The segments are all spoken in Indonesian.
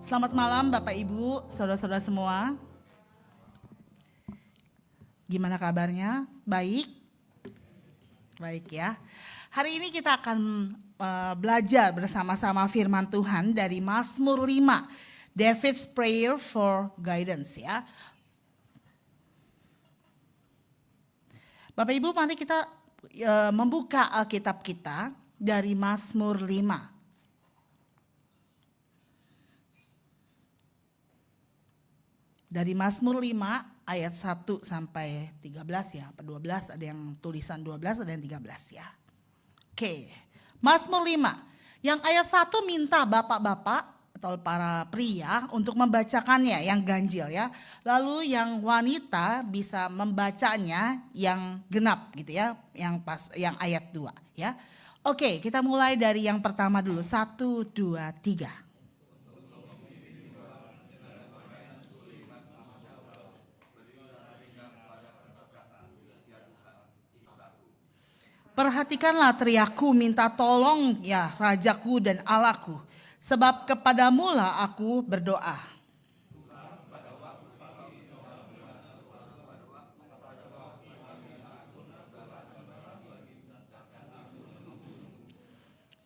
Selamat malam Bapak Ibu, saudara-saudara semua. Gimana kabarnya? Baik? Baik ya. Hari ini kita akan belajar bersama-sama firman Tuhan dari Mazmur 5, David's Prayer for Guidance ya. Bapak Ibu, mari kita membuka Alkitab kita dari Mazmur 5. Dari Mazmur 5 ayat 1 sampai 13 ya, apa 12, ada yang tulisan 12, ada yang 13 ya. Oke, Mazmur 5. Yang ayat 1 minta bapak-bapak atau para pria untuk membacakannya yang ganjil ya. Lalu yang wanita bisa membacanya yang genap gitu ya, yang ayat 2 ya. Oke, kita mulai dari yang pertama dulu. 1, 2, 3. Perhatikanlah teriakku, minta tolong ya Rajaku dan Allahku, sebab kepadamulah aku berdoa.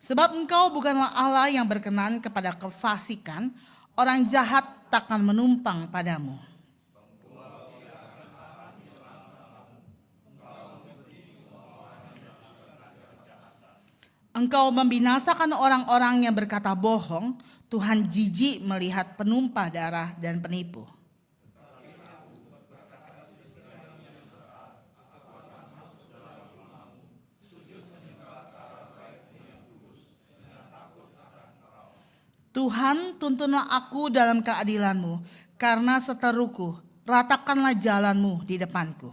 Sebab engkau bukanlah Allah yang berkenan kepada kefasikan, orang jahat takkan menumpang padamu. Engkau membinasakan orang-orang yang berkata bohong, Tuhan jijik melihat penumpah darah dan penipu. Tuhan, tuntunlah aku dalam keadilan-Mu, karena seteruku, ratakanlah jalan-Mu di depanku.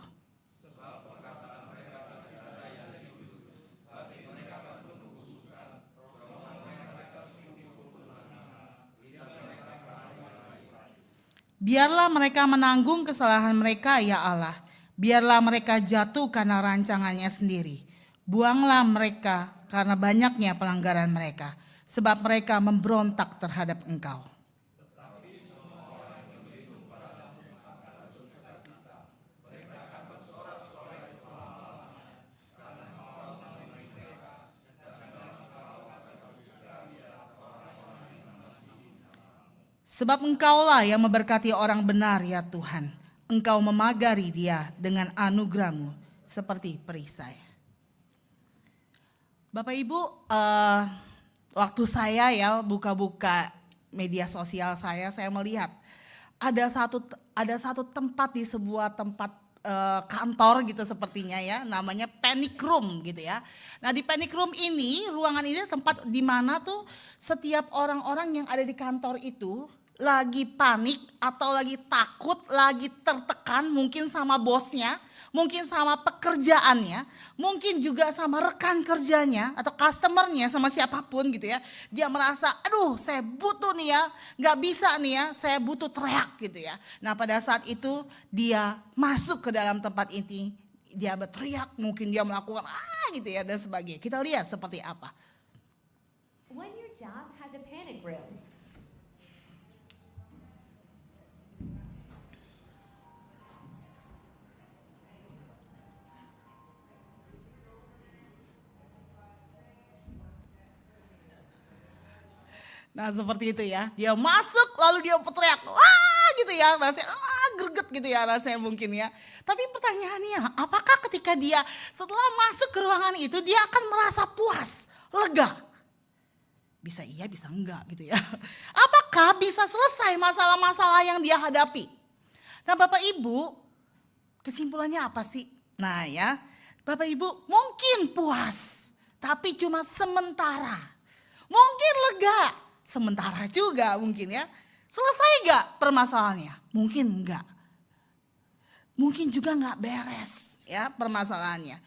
Biarlah mereka menanggung kesalahan mereka ya Allah. Biarlah mereka jatuh karena rancangannya sendiri. Buanglah mereka karena banyaknya pelanggaran mereka. Sebab mereka memberontak terhadap Engkau. Sebab Engkaulah yang memberkati orang benar ya Tuhan. Engkau memagari dia dengan anugerah-Mu seperti perisai. Bapak Ibu, waktu saya ya buka-buka media sosial saya melihat ada satu tempat di sebuah tempat kantor gitu sepertinya ya, namanya panic room gitu ya. Nah di panic room ini, ruangan ini tempat di mana tuh setiap orang-orang yang ada di kantor itu lagi panik atau lagi takut, lagi tertekan mungkin sama bosnya, mungkin sama pekerjaannya, mungkin juga sama rekan kerjanya atau customernya, sama siapapun gitu ya. Dia merasa, aduh saya butuh nih ya, gak bisa nih ya, saya butuh teriak gitu ya. Nah pada saat itu dia masuk ke dalam tempat ini, dia berteriak, mungkin dia melakukan gitu ya dan sebagainya. Kita lihat seperti apa. When your job has a panic room. Nah seperti itu ya, dia masuk lalu dia teriak, wah gitu ya, rasanya greget gitu ya rasanya mungkin ya. Tapi pertanyaannya, apakah ketika dia setelah masuk ke ruangan itu dia akan merasa puas, lega? Bisa iya, bisa enggak gitu ya. Apakah bisa selesai masalah-masalah yang dia hadapi? Nah Bapak Ibu, kesimpulannya apa sih? Nah ya, Bapak Ibu mungkin puas, tapi cuma sementara. Mungkin lega. Sementara juga mungkin ya. Selesai gak permasalahannya? Mungkin enggak. Mungkin juga enggak beres ya permasalahannya.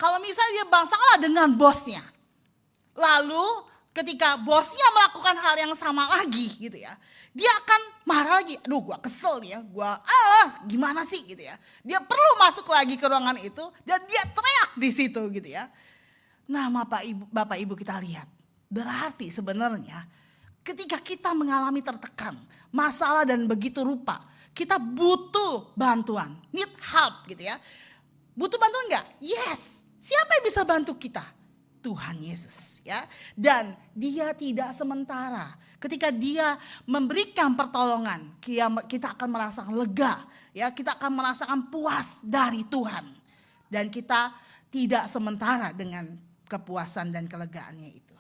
Kalau misalnya dia masalah dengan bosnya. Lalu ketika bosnya melakukan hal yang sama lagi gitu ya. Dia akan marah lagi. Aduh gua kesel ya. Gua gimana sih gitu ya. Dia perlu masuk lagi ke ruangan itu. Dan dia teriak di situ gitu ya. Nah Bapak Ibu kita lihat. Berarti sebenarnya ketika kita mengalami tertekan, masalah dan begitu rupa, kita butuh bantuan, need help gitu ya. Butuh bantuan enggak? Yes. Siapa yang bisa bantu kita? Tuhan Yesus ya. Dan dia tidak sementara. Ketika dia memberikan pertolongan, kita akan merasakan lega ya, kita akan merasakan puas dari Tuhan. Dan kita tidak sementara dengan kepuasan dan kelegaannya itu.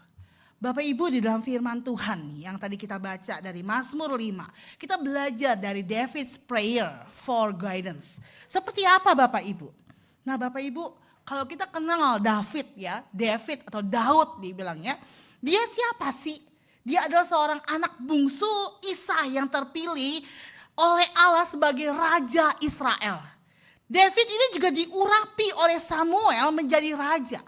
Bapak Ibu, di dalam firman Tuhan nih, yang tadi kita baca dari Mazmur 5, kita belajar dari David's prayer for guidance. Seperti apa Bapak Ibu? Nah Bapak Ibu, kalau kita kenal David ya, David atau Daud dibilangnya, dia siapa sih? Dia adalah seorang anak bungsu Isai yang terpilih oleh Allah sebagai Raja Israel. David ini juga diurapi oleh Samuel menjadi raja.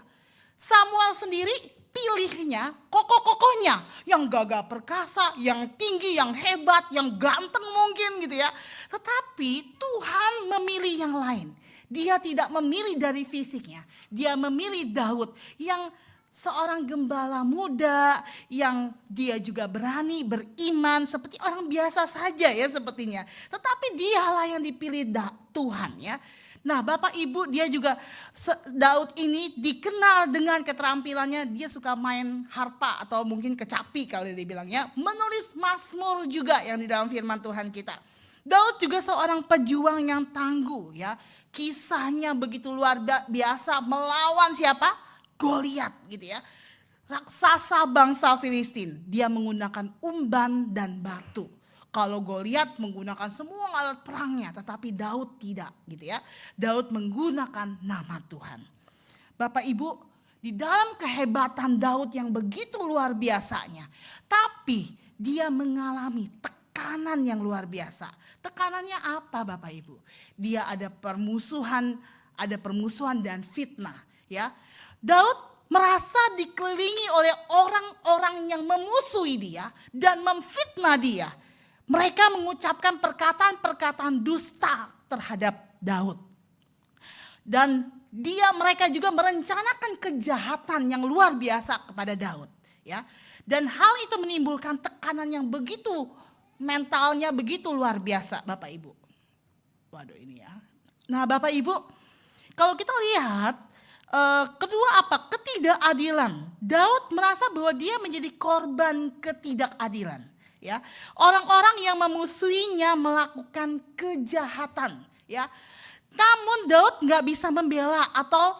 Samuel sendiri pilihnya kokoh-kokohnya, yang gagah perkasa, yang tinggi, yang hebat, yang ganteng mungkin gitu ya. Tetapi Tuhan memilih yang lain. Dia tidak memilih dari fisiknya, dia memilih Daud yang seorang gembala muda, yang dia juga berani beriman seperti orang biasa saja ya sepertinya. Tetapi dialah yang dipilih Tuhan ya. Nah Bapak Ibu, dia juga Daud ini dikenal dengan keterampilannya, dia suka main harpa atau mungkin kecapi kalau dia bilangnya, menulis mazmur juga yang di dalam firman Tuhan kita. Daud juga seorang pejuang yang tangguh ya, kisahnya begitu luar biasa melawan siapa? Goliat gitu ya, raksasa bangsa Filistin. Dia menggunakan umban dan batu. Kalau Goliat menggunakan semua alat perangnya, tetapi Daud tidak gitu ya. Daud menggunakan nama Tuhan. Bapak Ibu, di dalam kehebatan Daud yang begitu luar biasanya, tapi dia mengalami tekanan yang luar biasa. Tekanannya apa Bapak Ibu? Dia ada permusuhan dan fitnah ya. Daud merasa dikelilingi oleh orang-orang yang memusuhi dia dan memfitnah dia. Mereka mengucapkan perkataan-perkataan dusta terhadap Daud. Dan mereka juga merencanakan kejahatan yang luar biasa kepada Daud. Ya. Dan hal itu menimbulkan tekanan yang begitu, mentalnya begitu luar biasa Bapak Ibu. Waduh ini ya. Nah Bapak Ibu, kalau kita lihat kedua apa? Ketidakadilan. Daud merasa bahwa dia menjadi korban ketidakadilan. Ya, orang-orang yang memusuhinya melakukan kejahatan. Ya, namun Daud nggak bisa membela atau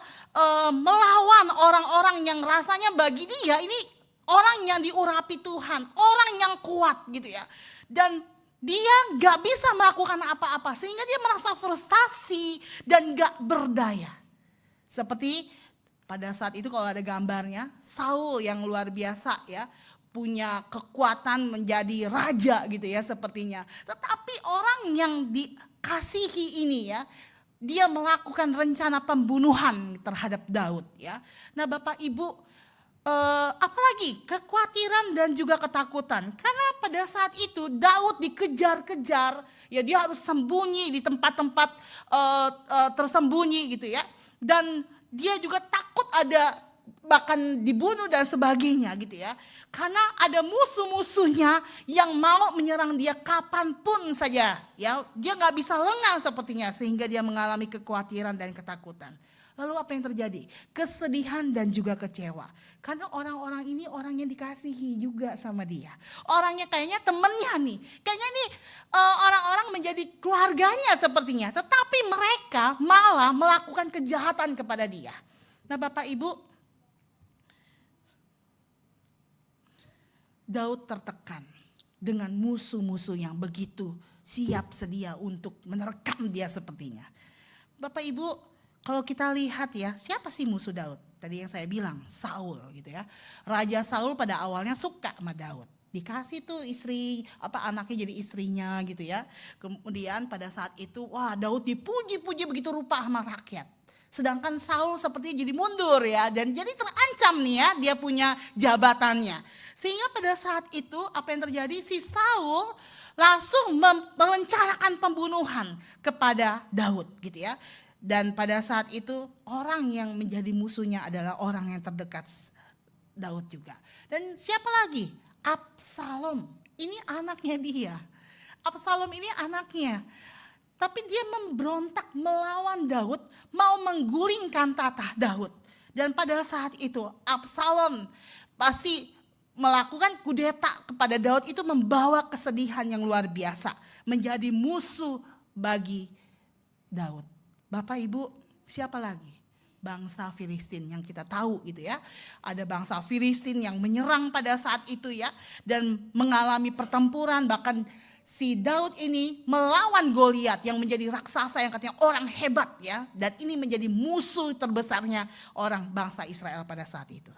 melawan orang-orang yang rasanya bagi dia ini orang yang diurapi Tuhan, orang yang kuat gitu ya. Dan dia nggak bisa melakukan apa-apa sehingga dia merasa frustasi dan nggak berdaya. Seperti pada saat itu kalau ada gambarnya Saul yang luar biasa ya, punya kekuatan menjadi raja gitu ya sepertinya. Tetapi orang yang dikasihi ini ya, dia melakukan rencana pembunuhan terhadap Daud ya. Nah Bapak Ibu, apalagi kekhawatiran dan juga ketakutan. Karena pada saat itu Daud dikejar-kejar, ya dia harus sembunyi di tempat-tempat tersembunyi gitu ya. Dan dia juga takut ada bahkan dibunuh dan sebagainya gitu ya. Karena ada musuh-musuhnya yang mau menyerang dia kapanpun saja ya. Dia gak bisa lengah sepertinya sehingga dia mengalami kekhawatiran dan ketakutan. Lalu apa yang terjadi? Kesedihan dan juga kecewa. Karena orang-orang ini orang yang dikasihi juga sama dia. Orangnya kayaknya temennya nih. Kayaknya nih orang-orang menjadi keluarganya sepertinya. Tetapi mereka malah melakukan kejahatan kepada dia. Nah Bapak Ibu, Daud tertekan dengan musuh-musuh yang begitu siap sedia untuk menerkam dia sepertinya. Bapak Ibu, kalau kita lihat ya, siapa sih musuh Daud? Tadi yang saya bilang, Saul gitu ya. Raja Saul pada awalnya suka sama Daud. Dikasih tuh anaknya jadi istrinya gitu ya. Kemudian pada saat itu, wah Daud dipuji-puji begitu rupa sama rakyat. Sedangkan Saul sepertinya jadi mundur ya. Dan jadi terancam nih ya, dia punya jabatannya. Sehingga pada saat itu apa yang terjadi? Si Saul langsung merencanakan pembunuhan kepada Daud gitu ya. Dan pada saat itu orang yang menjadi musuhnya adalah orang yang terdekat Daud juga. Dan siapa lagi? Absalom, ini anaknya dia. Absalom ini anaknya. Tapi dia memberontak melawan Daud, mau menggulingkan tahta Daud. Dan pada saat itu Absalom pasti melakukan kudeta kepada Daud, itu membawa kesedihan yang luar biasa. Menjadi musuh bagi Daud. Bapak Ibu, siapa lagi? Bangsa Filistin yang kita tahu gitu ya. Ada bangsa Filistin yang menyerang pada saat itu ya. Dan mengalami pertempuran, bahkan si Daud ini melawan Goliat yang menjadi raksasa yang katanya orang hebat ya. Dan ini menjadi musuh terbesarnya orang bangsa Israel pada saat itu.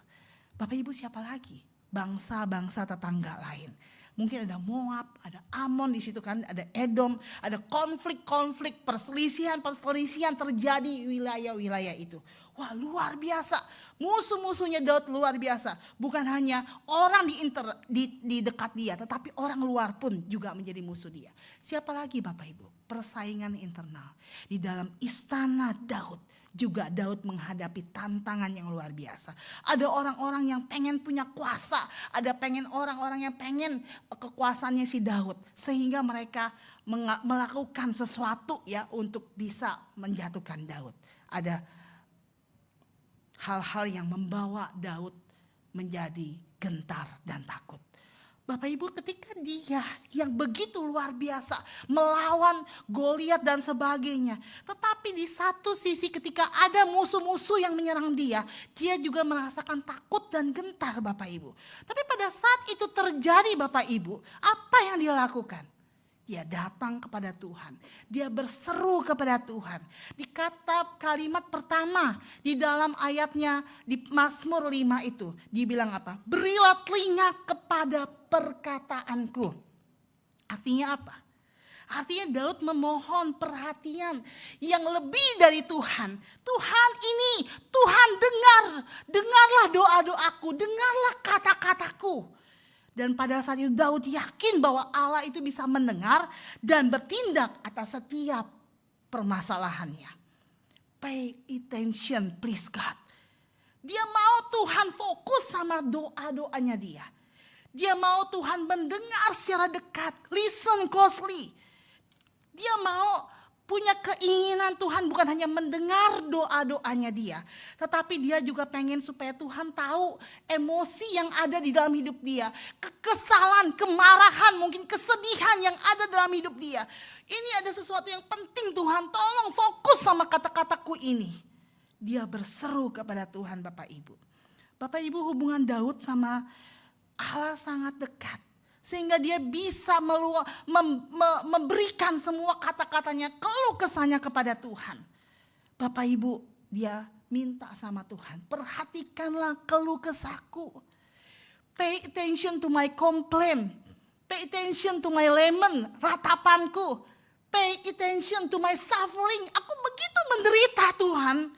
Bapak Ibu, siapa lagi? Bangsa-bangsa tetangga lain. Mungkin ada Moab, ada Amon di situ kan, ada Edom, ada konflik-konflik, perselisihan terjadi wilayah-wilayah itu. Wah, luar biasa. Musuh-musuhnya Daud luar biasa. Bukan hanya orang di dekat dia, tetapi orang luar pun juga menjadi musuh dia. Siapa lagi Bapak Ibu? Persaingan internal. Di dalam istana Daud, juga Daud menghadapi tantangan yang luar biasa. Ada orang-orang yang pengen punya kuasa, ada orang-orang yang pengen kekuasaannya si Daud, sehingga mereka melakukan sesuatu ya untuk bisa menjatuhkan Daud. Ada hal-hal yang membawa Daud menjadi gentar dan takut. Bapak Ibu, ketika dia yang begitu luar biasa melawan Goliat dan sebagainya, tetapi di satu sisi ketika ada musuh-musuh yang menyerang dia juga merasakan takut dan gentar Bapak Ibu. Tapi pada saat itu terjadi Bapak Ibu, apa yang dia lakukan? Dia datang kepada Tuhan. Dia berseru kepada Tuhan. Di kalimat pertama di dalam ayatnya di Mazmur 5 itu dibilang apa? Berilah telinga kepada perkataanku. Artinya apa? Artinya Daud memohon perhatian yang lebih dari Tuhan. Tuhan ini, Tuhan dengarlah doa-doaku, dengarlah kata-kataku. Dan pada saat itu Daud yakin bahwa Allah itu bisa mendengar dan bertindak atas setiap permasalahannya. Pay attention please God. Dia mau Tuhan fokus sama doa-doanya dia. Dia mau Tuhan mendengar secara dekat. Listen closely. Dia mau punya keinginan Tuhan bukan hanya mendengar doa-doanya dia. Tetapi dia juga pengen supaya Tuhan tahu emosi yang ada di dalam hidup dia. Kekesalan, kemarahan, mungkin kesedihan yang ada dalam hidup dia. Ini ada sesuatu yang penting Tuhan, tolong fokus sama kata-kataku ini. Dia berseru kepada Tuhan Bapak Ibu. Bapak Ibu, hubungan Daud sama Allah sangat dekat. Sehingga dia bisa memberikan semua kata-katanya, keluh kesahnya kepada Tuhan. Bapak Ibu, dia minta sama Tuhan, perhatikanlah keluh kesahku. Pay attention to my complaint. Pay attention to my lament, ratapanku. Pay attention to my suffering. Aku begitu menderita Tuhan.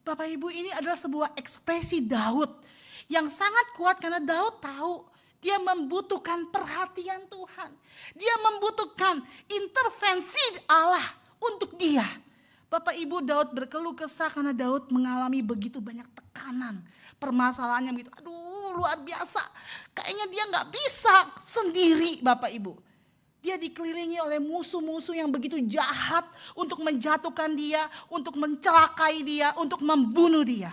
Bapak Ibu, ini adalah sebuah ekspresi Daud yang sangat kuat karena Daud tahu dia membutuhkan perhatian Tuhan. Dia membutuhkan intervensi Allah untuk dia. Bapak Ibu, Daud berkeluh kesah karena Daud mengalami begitu banyak tekanan. Permasalahannya begitu, luar biasa. Kayaknya dia gak bisa sendiri Bapak Ibu. Dia dikelilingi oleh musuh-musuh yang begitu jahat untuk menjatuhkan dia, untuk mencelakai dia, untuk membunuh dia.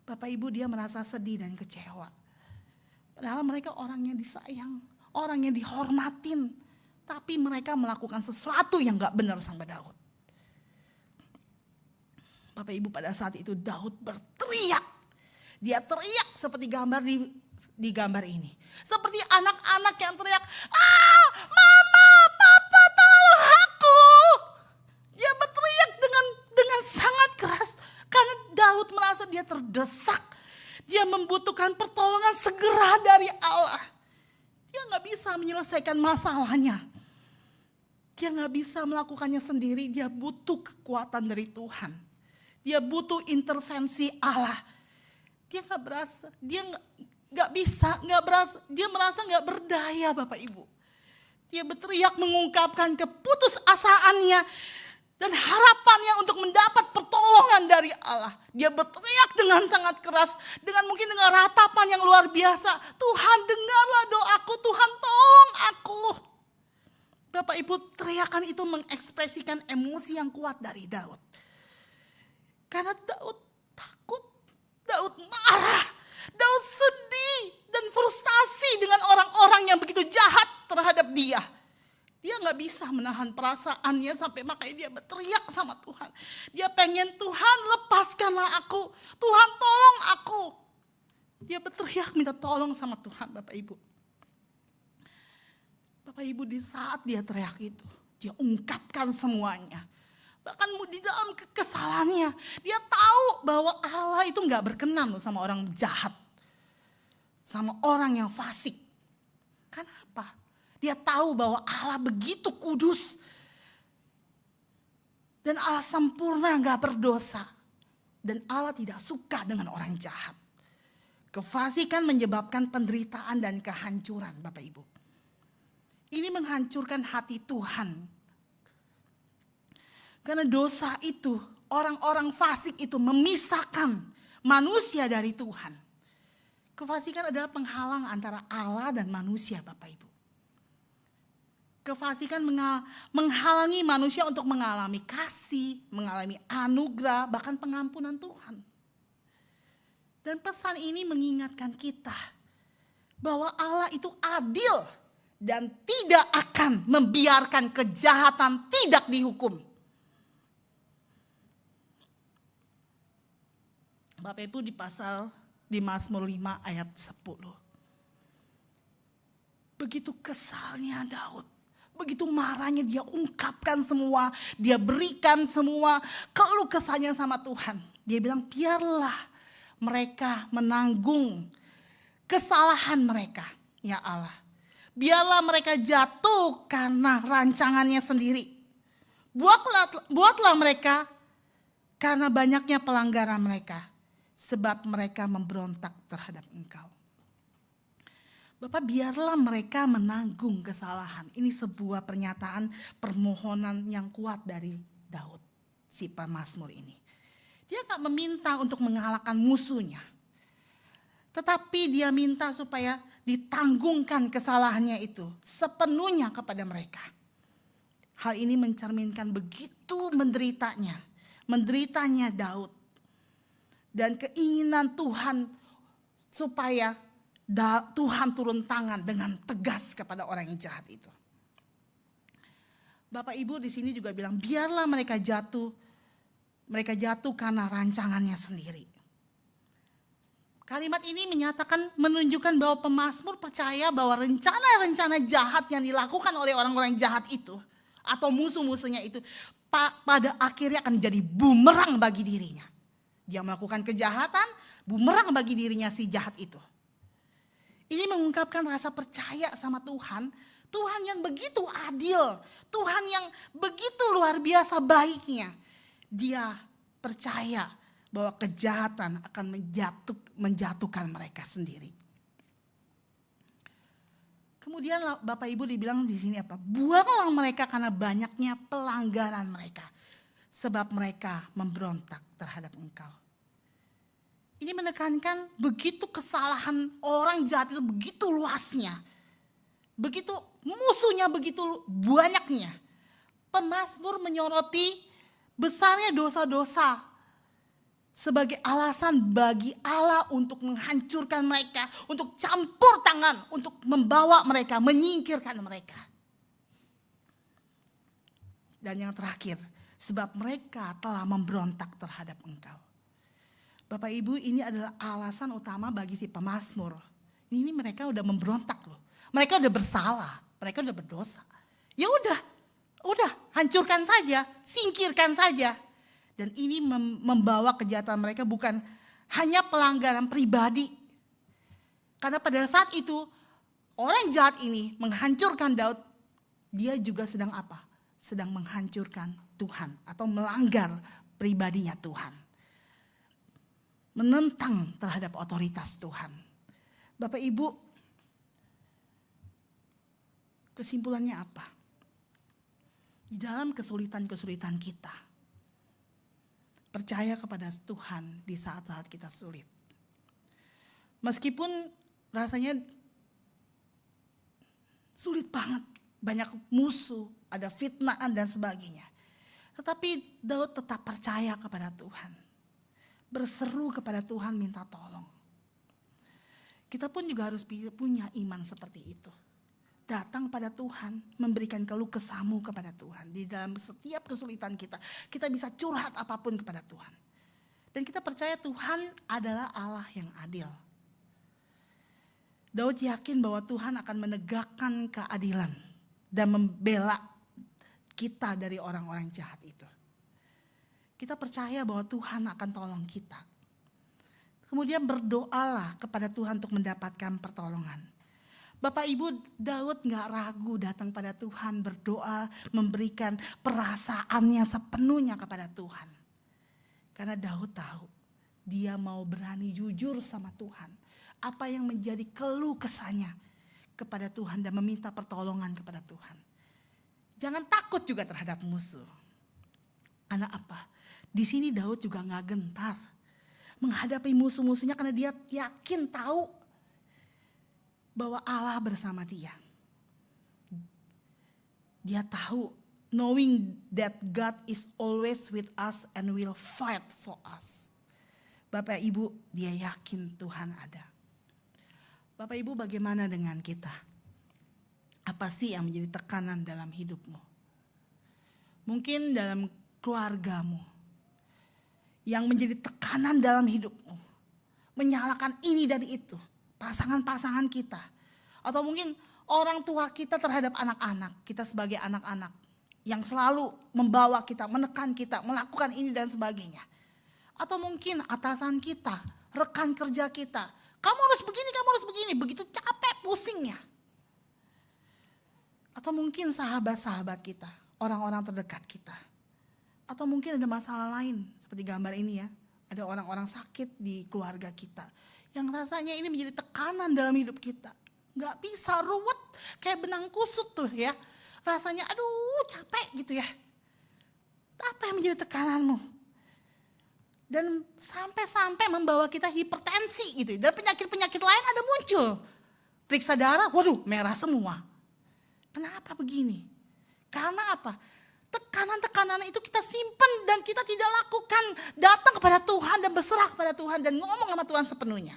Bapak Ibu, dia merasa sedih dan kecewa. Padahal mereka orang yang disayang, orang yang dihormatin. Tapi mereka melakukan sesuatu yang gak benar sama Daud. Bapak Ibu, pada saat itu Daud berteriak. Dia teriak seperti gambar di gambar ini. Seperti anak-anak yang teriak, mama, papa, tolong aku. Dia berteriak dengan sangat keras. Karena Daud merasa dia terdesak. Dia membutuhkan pertolongan segera dari Allah. Dia gak bisa menyelesaikan masalahnya. Dia gak bisa melakukannya sendiri. Dia butuh kekuatan dari Tuhan. Dia butuh intervensi Allah. Dia gak berasa. Dia gak bisa, gak berasa. Dia merasa gak berdaya Bapak Ibu. Dia berteriak mengungkapkan keputusasaannya. dan harapannya untuk mendapat pertolongan dari Allah. Dia berteriak dengan sangat keras, mungkin dengan ratapan yang luar biasa. Tuhan, dengarlah doaku, Tuhan tolong aku. Bapak Ibu, teriakan itu mengekspresikan emosi yang kuat dari Daud. Karena Daud takut, Daud marah, Daud sedih dan frustasi dengan orang-orang yang begitu jahat terhadap dia. Dia gak bisa menahan perasaannya sampai makanya dia berteriak sama Tuhan. Dia pengen, Tuhan lepaskanlah aku, Tuhan tolong aku. Dia berteriak minta tolong sama Tuhan, Bapak Ibu. Bapak Ibu, di saat dia teriak itu, dia ungkapkan semuanya. Bahkan di dalam kekesalannya, dia tahu bahwa Allah itu gak berkenan loh sama orang jahat. Sama orang yang fasik. Kenapa? Dia tahu bahwa Allah begitu kudus. Dan Allah sempurna, gak berdosa. Dan Allah tidak suka dengan orang jahat. Kefasikan menyebabkan penderitaan dan kehancuran, Bapak Ibu. Ini menghancurkan hati Tuhan. Karena dosa itu, orang-orang fasik itu memisahkan manusia dari Tuhan. Kefasikan adalah penghalang antara Allah dan manusia, Bapak Ibu. Kefasikan menghalangi manusia untuk mengalami kasih, mengalami anugerah, bahkan pengampunan Tuhan. Dan pesan ini mengingatkan kita bahwa Allah itu adil dan tidak akan membiarkan kejahatan tidak dihukum. Bapak Ibu, di Mazmur 5 ayat 10. Begitu kesalnya Daud. Begitu marahnya dia ungkapkan semua, dia berikan semua keluh kesahnya sama Tuhan. Dia bilang, biarlah mereka menanggung kesalahan mereka, ya Allah. Biarlah mereka jatuh karena rancangannya sendiri. Buatlah mereka karena banyaknya pelanggaran mereka, sebab mereka memberontak terhadap Engkau. Bapak, biarlah mereka menanggung kesalahan. Ini sebuah pernyataan permohonan yang kuat dari Daud, si pemazmur ini. Dia gak meminta untuk mengalahkan musuhnya. Tetapi dia minta supaya ditanggungkan kesalahannya itu sepenuhnya kepada mereka. Hal ini mencerminkan begitu menderitanya Daud. Dan keinginan Tuhan supaya Tuhan turun tangan dengan tegas kepada orang yang jahat itu. Bapak Ibu di sini juga bilang, biarlah mereka jatuh karena rancangannya sendiri. Kalimat ini menunjukkan bahwa pemazmur percaya bahwa rencana-rencana jahat yang dilakukan oleh orang-orang jahat itu atau musuh-musuhnya itu pada akhirnya akan menjadi bumerang bagi dirinya. Dia melakukan kejahatan, bumerang bagi dirinya si jahat itu. Ini mengungkapkan rasa percaya sama Tuhan. Tuhan yang begitu adil. Tuhan yang begitu luar biasa baiknya. Dia percaya bahwa kejahatan akan menjatuhkan mereka sendiri. Kemudian Bapak Ibu dibilang di sini apa? Buanglah mereka karena banyaknya pelanggaran mereka. Sebab mereka memberontak terhadap Engkau. Ini menekankan begitu kesalahan orang jahat itu begitu luasnya. Begitu musuhnya begitu banyaknya. Pemazmur menyoroti besarnya dosa-dosa sebagai alasan bagi Allah untuk menghancurkan mereka, untuk campur tangan, untuk membawa mereka, menyingkirkan mereka. Dan yang terakhir, sebab mereka telah memberontak terhadap Engkau. Bapak Ibu, ini adalah alasan utama bagi si pemazmur. Ini mereka udah memberontak loh. Mereka udah bersalah, mereka udah berdosa. Ya udah hancurkan saja, singkirkan saja. Dan ini membawa kejahatan mereka bukan hanya pelanggaran pribadi. Karena pada saat itu orang jahat ini menghancurkan Daud, dia juga sedang apa? Sedang menghancurkan Tuhan atau melanggar pribadinya Tuhan. Menentang terhadap otoritas Tuhan. Bapak Ibu, kesimpulannya apa? Di dalam kesulitan-kesulitan kita, percaya kepada Tuhan di saat-saat kita sulit. Meskipun rasanya sulit banget, banyak musuh, ada fitnaan dan sebagainya. Tetapi Daud tetap percaya kepada Tuhan. Berseru kepada Tuhan minta tolong. Kita pun juga harus punya iman seperti itu. Datang pada Tuhan, memberikan keluh kesahmu kepada Tuhan. Di dalam setiap kesulitan kita, kita bisa curhat apapun kepada Tuhan. Dan kita percaya Tuhan adalah Allah yang adil. Daud yakin bahwa Tuhan akan menegakkan keadilan dan membela kita dari orang-orang jahat itu. Kita percaya bahwa Tuhan akan tolong kita. Kemudian berdoalah kepada Tuhan untuk mendapatkan pertolongan. Bapak Ibu, Daud gak ragu datang pada Tuhan, berdoa, memberikan perasaannya sepenuhnya kepada Tuhan. Karena Daud tahu dia mau berani jujur sama Tuhan. Apa yang menjadi keluh kesahnya kepada Tuhan dan meminta pertolongan kepada Tuhan. Jangan takut juga terhadap musuh. Karena apa? Di sini Daud juga gak gentar menghadapi musuh-musuhnya karena dia yakin tahu bahwa Allah bersama dia. Dia tahu knowing that God is always with us and will fight for us. Bapak Ibu, dia yakin Tuhan ada. Bapak Ibu, bagaimana dengan kita? Apa sih yang menjadi tekanan dalam hidupmu? Mungkin dalam keluargamu. Yang menjadi tekanan dalam hidupmu. Menyalahkan ini dan itu. Pasangan-pasangan kita. Atau mungkin orang tua kita terhadap anak-anak. Kita sebagai anak-anak. Yang selalu membawa kita, menekan kita, melakukan ini dan sebagainya. Atau mungkin atasan kita, rekan kerja kita. Kamu harus begini, kamu harus begini. Begitu capek, pusingnya. Atau mungkin sahabat-sahabat kita, orang-orang terdekat kita. Atau mungkin ada masalah lain, seperti gambar ini ya. Ada orang-orang sakit di keluarga kita. Yang rasanya ini menjadi tekanan dalam hidup kita. Gak bisa, ruwet, kayak benang kusut tuh ya. Rasanya aduh capek gitu ya. Apa yang menjadi tekananmu? Dan sampai-sampai membawa kita hipertensi gitu. Dan penyakit-penyakit lain ada muncul. Periksa darah, waduh merah semua. Kenapa begini? Karena apa? Tekanan-tekanan itu kita simpan dan kita tidak lakukan. Datang kepada Tuhan dan berserah kepada Tuhan dan ngomong sama Tuhan sepenuhnya.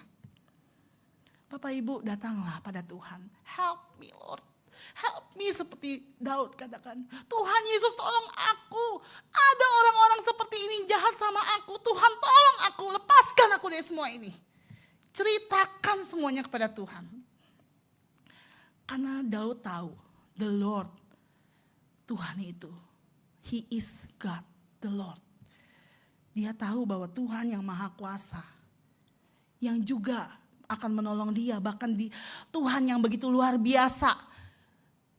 Bapak Ibu, datanglah pada Tuhan. Help me Lord. Help me, seperti Daud katakan. Tuhan Yesus tolong aku. Ada orang-orang seperti ini jahat sama aku. Tuhan tolong aku, lepaskan aku dari semua ini. Ceritakan semuanya kepada Tuhan. Karena Daud tahu, the Lord, Tuhan itu, He is God, the Lord. Dia tahu bahwa Tuhan yang maha kuasa. Yang juga akan menolong dia, bahkan Tuhan yang begitu luar biasa.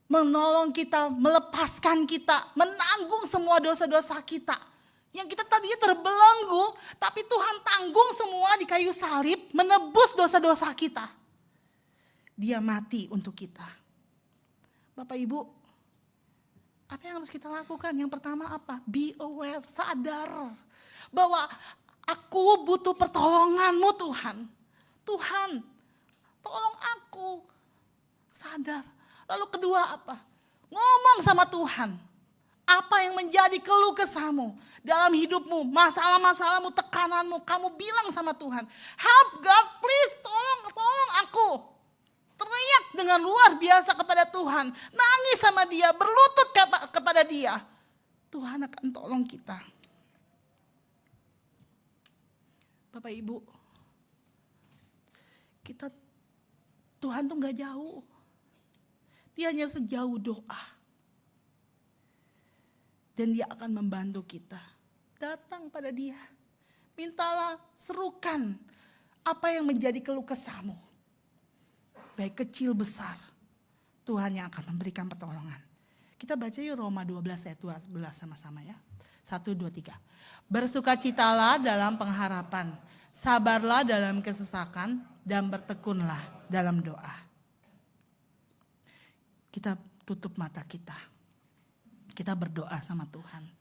Menolong kita, melepaskan kita, menanggung semua dosa-dosa kita. Yang kita tadinya terbelenggu, tapi Tuhan tanggung semua di kayu salib, menebus dosa-dosa kita. Dia mati untuk kita. Bapak Ibu, apa yang harus kita lakukan? Yang pertama apa? Be aware, sadar bahwa aku butuh pertolonganmu Tuhan. Tuhan, tolong aku. Sadar. Lalu kedua apa? Ngomong sama Tuhan. Apa yang menjadi keluh kesahmu dalam hidupmu, masalah-masalahmu, tekananmu, kamu bilang sama Tuhan, help God, please, tolong aku. Teriak dengan luar biasa kepada Tuhan, nangis sama dia, berlutut kepada dia. Tuhan akan tolong kita. Bapak Ibu, Tuhan tuh gak jauh. Dia hanya sejauh doa. Dan dia akan membantu kita. Datang pada dia. Mintalah, serukan apa yang menjadi keluh kesahmu. Baik kecil besar. Tuhan yang akan memberikan pertolongan. Kita baca yuk Roma 12 ayat 12 sama-sama ya. 1, 2, 3. Bersukacitalah dalam pengharapan. Sabarlah dalam kesesakan. Dan bertekunlah dalam doa. Kita tutup mata kita. kita berdoa sama Tuhan.